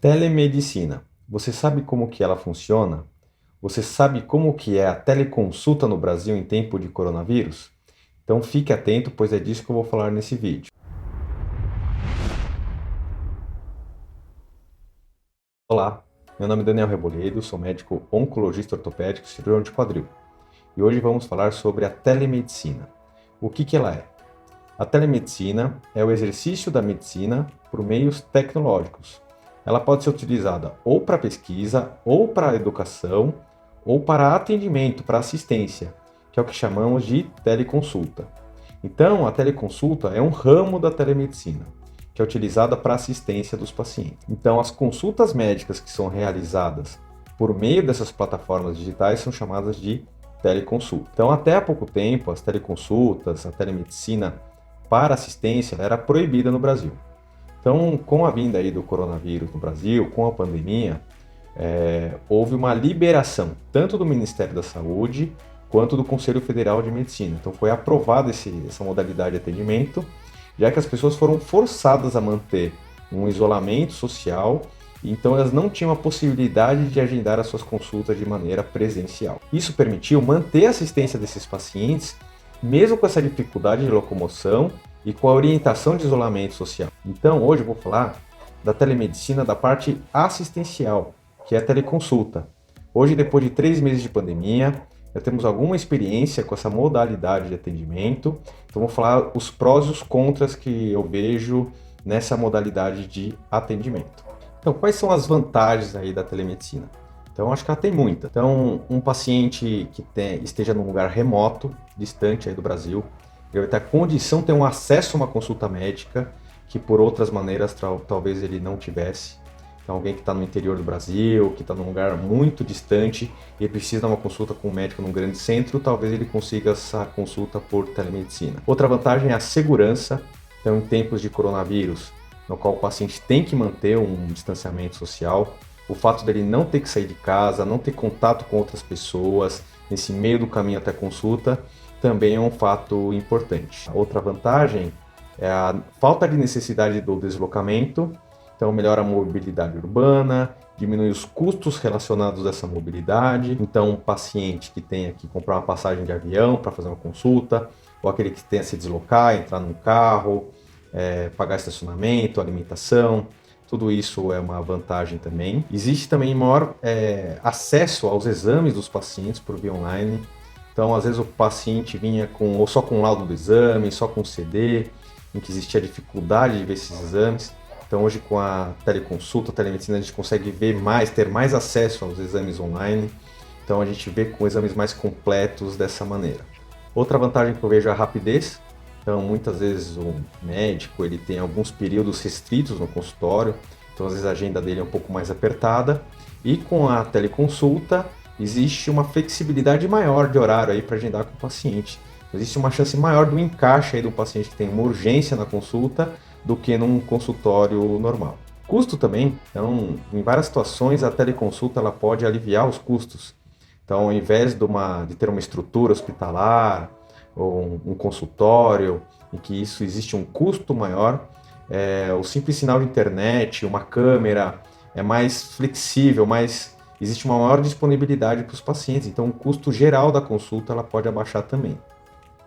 Telemedicina. Você sabe como que ela funciona? Você sabe como que é a teleconsulta no Brasil em tempo de coronavírus? Então fique atento, pois é disso que eu vou falar nesse vídeo. Olá, meu nome é Daniel Reboledo, sou médico oncologista ortopédico e cirurgião de quadril. E hoje vamos falar sobre a telemedicina. O que ela é? A telemedicina é o exercício da medicina por meios tecnológicos. Ela pode ser utilizada ou para pesquisa, ou para educação, ou para atendimento, para assistência, que é o que chamamos de teleconsulta. Então, a teleconsulta é um ramo da telemedicina, que é utilizada para assistência dos pacientes. Então, as consultas médicas que são realizadas por meio dessas plataformas digitais são chamadas de teleconsulta. Então, até há pouco tempo, as teleconsultas, a telemedicina para assistência era proibida no Brasil. Então, com a vinda aí do coronavírus no Brasil, com a pandemia, houve uma liberação tanto do Ministério da Saúde quanto do Conselho Federal de Medicina. Então, foi aprovada essa modalidade de atendimento, já que as pessoas foram forçadas a manter um isolamento social, então elas não tinham a possibilidade de agendar as suas consultas de maneira presencial. Isso permitiu manter a assistência desses pacientes, mesmo com essa dificuldade de locomoção e com a orientação de isolamento social. Então, hoje eu vou falar da telemedicina da parte assistencial, que é a teleconsulta. Hoje, depois de 3 meses de pandemia, já temos alguma experiência com essa modalidade de atendimento. Então, vou falar os prós e os contras que eu vejo nessa modalidade de atendimento. Então, quais são as vantagens aí da telemedicina? Então, acho que ela tem muita. Então, um paciente que esteja num lugar remoto, distante aí do Brasil, ele vai ter a condição de ter um acesso a uma consulta médica que por outras maneiras talvez ele não tivesse. Então, alguém que está no interior do Brasil, que está num lugar muito distante e precisa de uma consulta com um médico num grande centro, talvez ele consiga essa consulta por telemedicina. Outra vantagem é a segurança. Então, em tempos de coronavírus, no qual o paciente tem que manter um distanciamento social, o fato dele não ter que sair de casa, não ter contato com outras pessoas, nesse meio do caminho até a consulta, também é um fato importante. Outra vantagem é a falta de necessidade do deslocamento, então melhora a mobilidade urbana, diminui os custos relacionados a essa mobilidade. Então, um paciente que tenha que comprar uma passagem de avião para fazer uma consulta, ou aquele que tenha que se deslocar, entrar num carro, pagar estacionamento, alimentação, tudo isso é uma vantagem também. Existe também maior acesso aos exames dos pacientes por via online. Então, às vezes o paciente vinha ou só com o laudo do exame, só com o CD, em que existia dificuldade de ver esses exames. Então, hoje com a teleconsulta, a telemedicina, a gente consegue ver mais, ter mais acesso aos exames online. Então, a gente vê com exames mais completos dessa maneira. Outra vantagem que eu vejo é a rapidez. Então, muitas vezes o médico ele tem alguns períodos restritos no consultório, então às vezes a agenda dele é um pouco mais apertada. E com a teleconsulta, existe uma flexibilidade maior de horário aí para agendar com o paciente. Existe uma chance maior do encaixe aí do paciente que tem uma urgência na consulta do que num consultório normal. Custo também, então em várias situações a teleconsulta ela pode aliviar os custos. Então ao invés de ter uma estrutura hospitalar ou um consultório em que isso existe um custo maior, o simples sinal de internet, uma câmera é mais flexível, existe uma maior disponibilidade para os pacientes, então o custo geral da consulta ela pode abaixar também.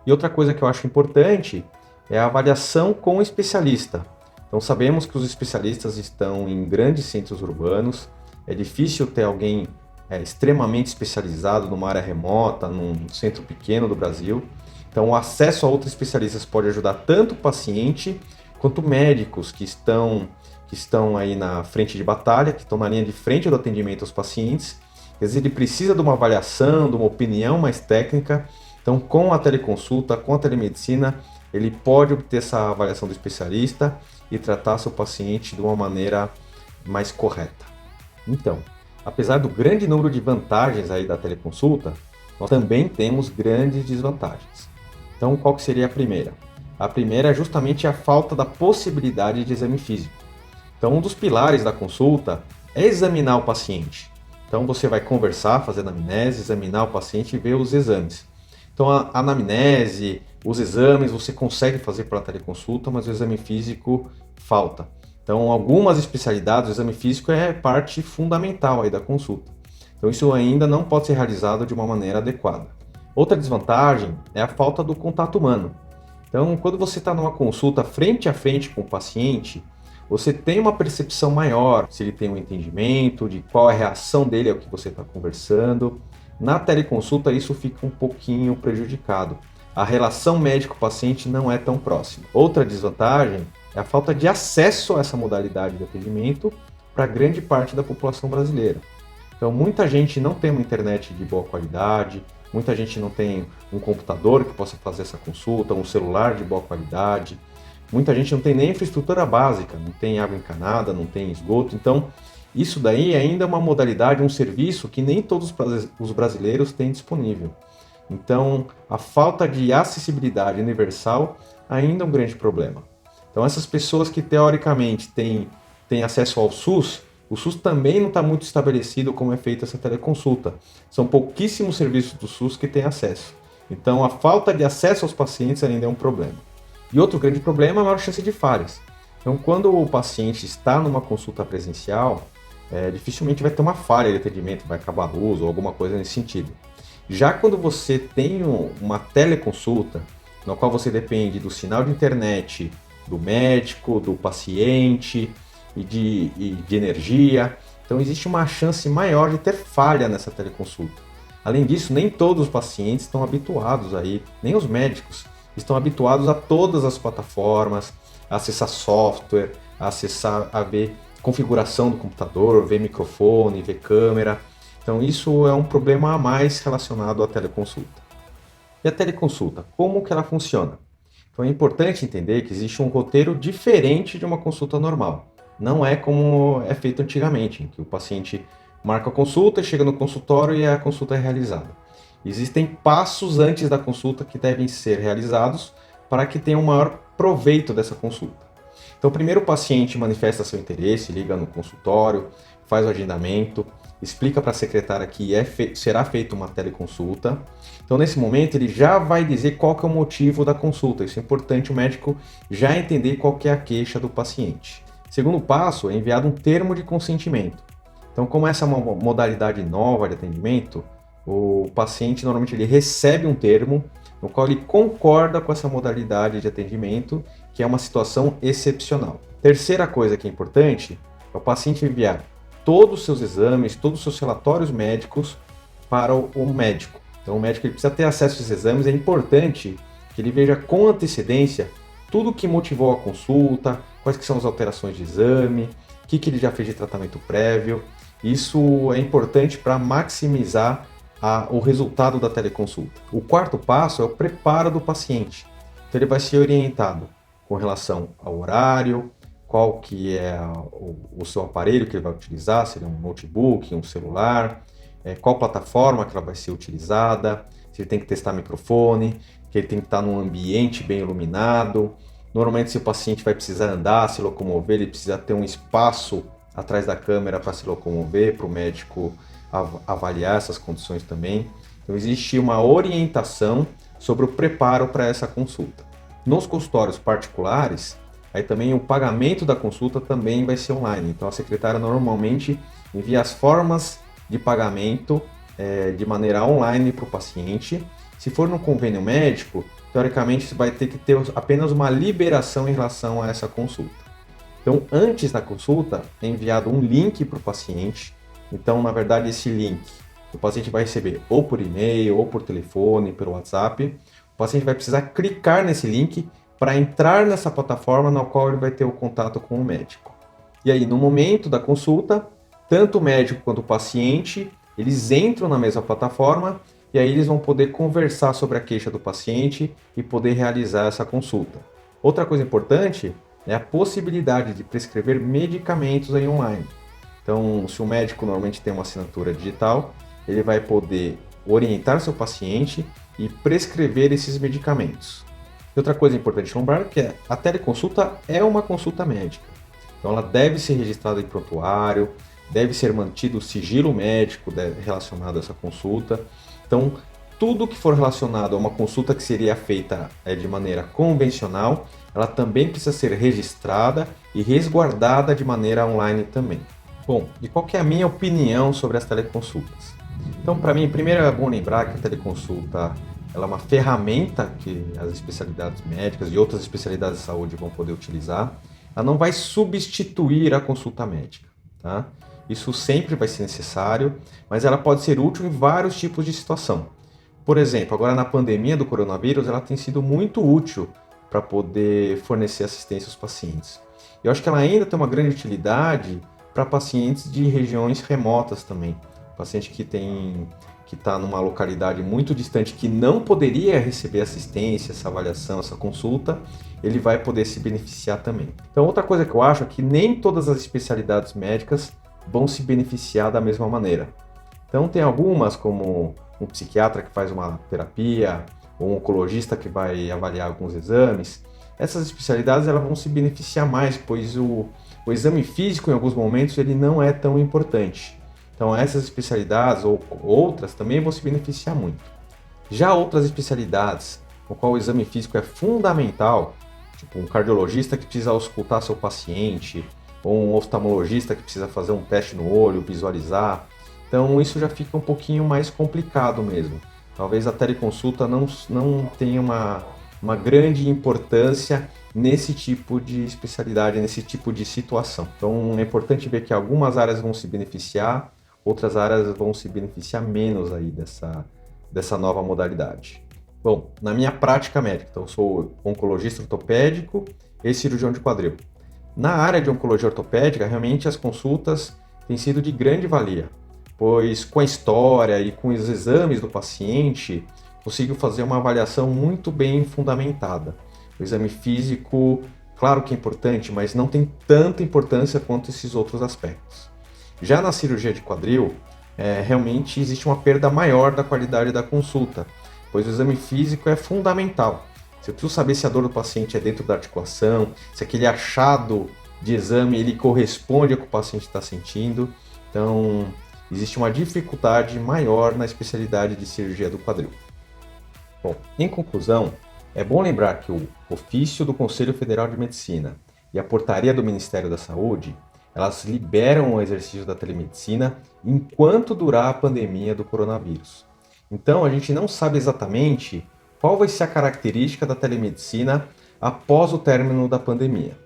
E outra coisa que eu acho importante é a avaliação com o especialista. Então sabemos que os especialistas estão em grandes centros urbanos, é difícil ter alguém extremamente especializado numa área remota, num centro pequeno do Brasil. Então o acesso a outros especialistas pode ajudar tanto o paciente quanto médicos que estão aí na frente de batalha, que estão na linha de frente do atendimento aos pacientes. Às vezes ele precisa de uma avaliação, de uma opinião mais técnica. Então, com a teleconsulta, com a telemedicina, ele pode obter essa avaliação do especialista e tratar seu paciente de uma maneira mais correta. Então, apesar do grande número de vantagens aí da teleconsulta, nós também temos grandes desvantagens. Então, qual que seria a primeira? A primeira é justamente a falta da possibilidade de exame físico. Então, um dos pilares da consulta é examinar o paciente. Então, você vai conversar, fazer anamnese, examinar o paciente e ver os exames. Então, a anamnese, os exames, você consegue fazer pela teleconsulta, mas o exame físico falta. Então, algumas especialidades, o exame físico é parte fundamental aí da consulta. Então, isso ainda não pode ser realizado de uma maneira adequada. Outra desvantagem é a falta do contato humano. Então, quando você está numa consulta frente a frente com o paciente, você tem uma percepção maior se ele tem um entendimento, de qual é a reação dele ao que você está conversando. Na teleconsulta, isso fica um pouquinho prejudicado. A relação médico-paciente não é tão próxima. Outra desvantagem é a falta de acesso a essa modalidade de atendimento para grande parte da população brasileira. Então, muita gente não tem uma internet de boa qualidade, muita gente não tem um computador que possa fazer essa consulta, um celular de boa qualidade, muita gente não tem nem infraestrutura básica, não tem água encanada, não tem esgoto. Então, isso daí ainda é uma modalidade, um serviço que nem todos os brasileiros têm disponível. Então, a falta de acessibilidade universal ainda é um grande problema. Então, essas pessoas que teoricamente têm acesso ao SUS, o SUS também não está muito estabelecido como é feita essa teleconsulta. São pouquíssimos serviços do SUS que têm acesso. Então, a falta de acesso aos pacientes ainda é um problema. E outro grande problema é a maior chance de falhas. Então, quando o paciente está numa consulta presencial, dificilmente vai ter uma falha de atendimento, vai acabar a luz ou alguma coisa nesse sentido. Já quando você tem uma teleconsulta, na qual você depende do sinal de internet do médico, do paciente e de energia, então existe uma chance maior de ter falha nessa teleconsulta. Além disso, nem todos os pacientes estão habituados aí, nem os médicos estão habituados a todas as plataformas, a acessar software, a ver configuração do computador, ver microfone, ver câmera. Então isso é um problema a mais relacionado à teleconsulta. E a teleconsulta, como que ela funciona? Então é importante entender que existe um roteiro diferente de uma consulta normal. Não é como é feito antigamente, em que o paciente marca a consulta, chega no consultório e a consulta é realizada. Existem passos antes da consulta que devem ser realizados para que tenha um maior proveito dessa consulta. Então, primeiro o paciente manifesta seu interesse, liga no consultório, faz o agendamento, explica para a secretária que será feita uma teleconsulta. Então, nesse momento, ele já vai dizer qual que é o motivo da consulta. Isso é importante o médico já entender qual que é a queixa do paciente. Segundo passo, é enviado um termo de consentimento. Então, como essa é uma modalidade nova de atendimento, o paciente normalmente ele recebe um termo no qual ele concorda com essa modalidade de atendimento, que é uma situação excepcional. Terceira coisa que é importante é o paciente enviar todos os seus exames, todos os seus relatórios médicos para o médico. Então o médico ele precisa ter acesso a esses exames, é importante que ele veja com antecedência tudo o que motivou a consulta, quais que são as alterações de exame, o que ele já fez de tratamento prévio. Isso é importante para maximizar o resultado da teleconsulta. O quarto passo é o preparo do paciente. Então ele vai ser orientado com relação ao horário, qual que é o seu aparelho que ele vai utilizar, se ele é um notebook, um celular, qual plataforma que ela vai ser utilizada, se ele tem que testar microfone, que ele tem que estar num ambiente bem iluminado. Normalmente, se o paciente vai precisar andar, se locomover, ele precisa ter um espaço atrás da câmera para se locomover, para o médico avaliar essas condições também. Então, existe uma orientação sobre o preparo para essa consulta. Nos consultórios particulares, aí também o pagamento da consulta também vai ser online. Então, a secretária normalmente envia as formas de pagamento de maneira online para o paciente. Se for no convênio médico, teoricamente você vai ter que ter apenas uma liberação em relação a essa consulta. Então, antes da consulta, é enviado um link para o paciente. Então, na verdade, esse link o paciente vai receber ou por e-mail, ou por telefone, pelo WhatsApp. O paciente vai precisar clicar nesse link para entrar nessa plataforma na qual ele vai ter o contato com o médico. E aí, no momento da consulta, tanto o médico quanto o paciente, eles entram na mesma plataforma e aí eles vão poder conversar sobre a queixa do paciente e poder realizar essa consulta. Outra coisa importante é a possibilidade de prescrever medicamentos aí online. Então, se o médico normalmente tem uma assinatura digital, ele vai poder orientar seu paciente e prescrever esses medicamentos. E outra coisa importante lembrar é que a teleconsulta é uma consulta médica. Então, ela deve ser registrada em prontuário, deve ser mantido o sigilo médico relacionado a essa consulta. Então, tudo que for relacionado a uma consulta que seria feita de maneira convencional ela também precisa ser registrada e resguardada de maneira online também. Bom, e qual que é a minha opinião sobre as teleconsultas? Então, para mim, primeiro é bom lembrar que a teleconsulta ela é uma ferramenta que as especialidades médicas e outras especialidades de saúde vão poder utilizar. Ela não vai substituir a consulta médica, tá? Isso sempre vai ser necessário, mas ela pode ser útil em vários tipos de situação. Por exemplo, agora na pandemia do coronavírus, ela tem sido muito útil para poder fornecer assistência aos pacientes. Eu acho que ela ainda tem uma grande utilidade para pacientes de regiões remotas também. Paciente que está numa localidade muito distante, que não poderia receber assistência, essa avaliação, essa consulta, ele vai poder se beneficiar também. Então, outra coisa que eu acho é que nem todas as especialidades médicas vão se beneficiar da mesma maneira. Então, tem algumas, como um psiquiatra que faz uma terapia, ou um oncologista que vai avaliar alguns exames. Essas especialidades elas vão se beneficiar mais, pois o exame físico, em alguns momentos, ele não é tão importante. Então, essas especialidades ou outras também vão se beneficiar muito. Já outras especialidades, no qual o exame físico é fundamental, tipo um cardiologista que precisa auscultar seu paciente, ou um oftalmologista que precisa fazer um teste no olho, visualizar. Então, isso já fica um pouquinho mais complicado mesmo. Talvez a teleconsulta não tenha uma grande importância nesse tipo de especialidade, nesse tipo de situação. Então, é importante ver que algumas áreas vão se beneficiar, outras áreas vão se beneficiar menos aí dessa nova modalidade. Bom, na minha prática médica, então eu sou oncologista ortopédico e cirurgião de quadril. Na área de oncologia ortopédica, realmente as consultas têm sido de grande valia, pois com a história e com os exames do paciente, consigo fazer uma avaliação muito bem fundamentada. O exame físico, claro que é importante, mas não tem tanta importância quanto esses outros aspectos. Já na cirurgia de quadril, realmente existe uma perda maior da qualidade da consulta, pois o exame físico é fundamental. Se eu preciso saber se a dor do paciente é dentro da articulação, se aquele achado de exame ele corresponde ao que o paciente está sentindo, então existe uma dificuldade maior na especialidade de cirurgia do quadril. Bom, em conclusão, é bom lembrar que o ofício do Conselho Federal de Medicina e a portaria do Ministério da Saúde, elas liberam o exercício da telemedicina enquanto durar a pandemia do coronavírus. Então, a gente não sabe exatamente qual vai ser a característica da telemedicina após o término da pandemia.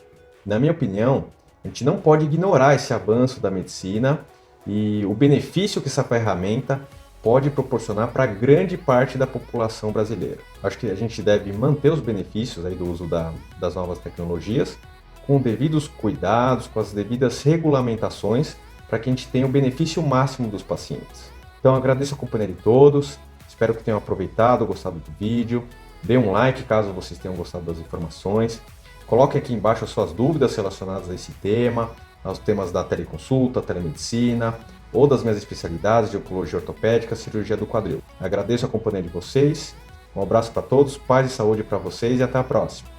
Na minha opinião, a gente não pode ignorar esse avanço da medicina e o benefício que essa ferramenta pode proporcionar para grande parte da população brasileira. Acho que a gente deve manter os benefícios aí do uso das novas tecnologias, com devidos cuidados, com as devidas regulamentações, para que a gente tenha o benefício máximo dos pacientes. Então agradeço a companhia de todos, espero que tenham aproveitado, gostado do vídeo, dê um like caso vocês tenham gostado das informações, coloquem aqui embaixo as suas dúvidas relacionadas a esse tema, aos temas da teleconsulta, telemedicina, ou das minhas especialidades de oncologia ortopédica, cirurgia do quadril. Agradeço a companhia de vocês, um abraço para todos, paz e saúde para vocês e até a próxima.